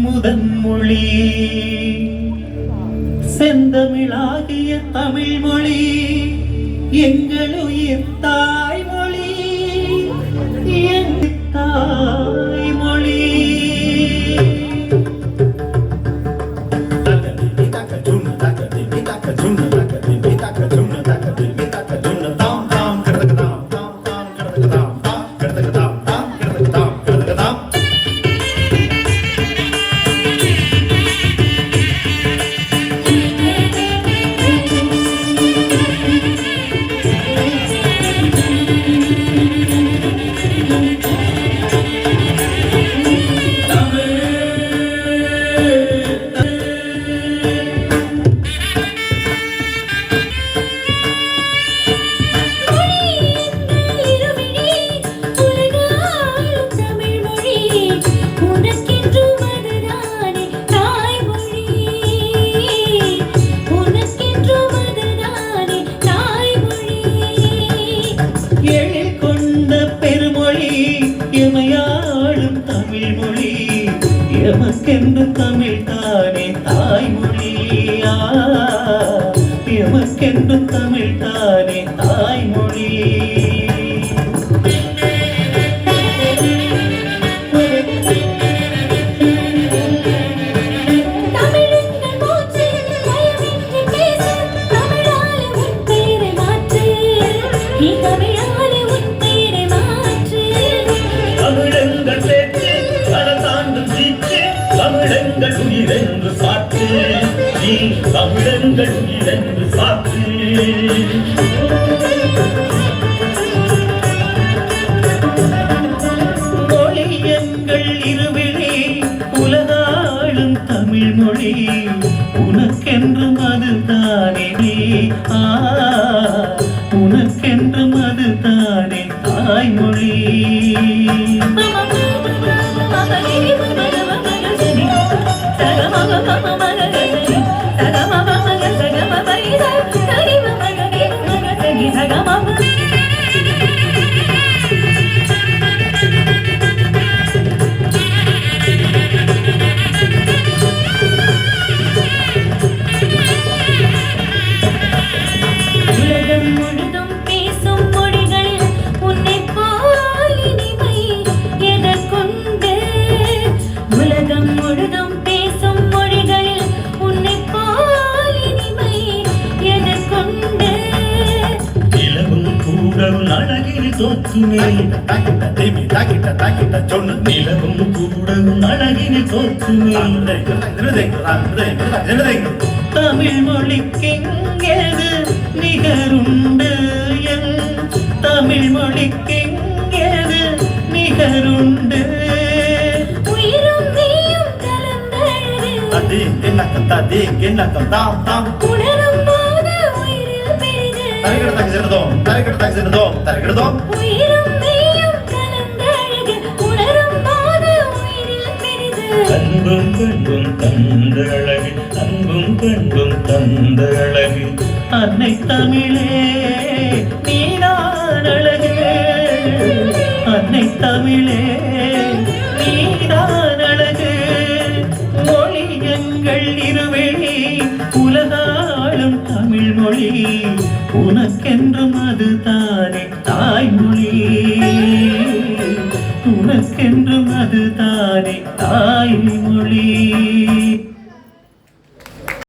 முதன்மொழி செந்தமிழாகிய தமிழ் மொழி எங்களுயிர் தாய்மொழி தாய்மொழி எமையாளும் தமிழ் மொழி எமக்கென்று தமிழ் தானே தாய்மொழி எமக்கென்று தமிழ் தானே தாய்மொழி தமிழங்கள் உயிரென்று சாற்று நீ தமிழங்கள் உயிரென்று சாற்று மொழி எங்கள் இருவிழி உலகாளும் தமிழ் மொழி உனக்கென்றும் அது தானே உனக்கென்றும் அது தானே தாய்மொழி சொன்ன நிலவும் கூடவும் அழகினை தோற்றுமே தமிழ் மொழிக்கெங்கேது நிகருண்டு என் தமிழ் மொழிக்கெங்கேது நிகருண்டு உயிரும் நீயும் கலந்தழகு அதே கிண்ணக்கம் தாதே கிண்ணக்கம் தாம் தாம் உணரும் போது உயிரில் பெரிது தரைக்கிடத்தாக்கி சென்றதோம் உயிரும் நீயும் கலந்தழகு உணரும் போது உயிரில் பெரிது அன்பும் பண்பும் தந்த அழகு அன்பும் பண்பும் தந்த அழகு அன்னை தமிழே நீதான் அழகு அன்னை தமிழே நீதான் அழகு மொழி எங்கள் இருவெளி உலகாளும் தமிழ் மொழி உனக்கென்றும் அது தானே தாய்மொழி உனக்கென்றும் அது தானே தாய்மொழி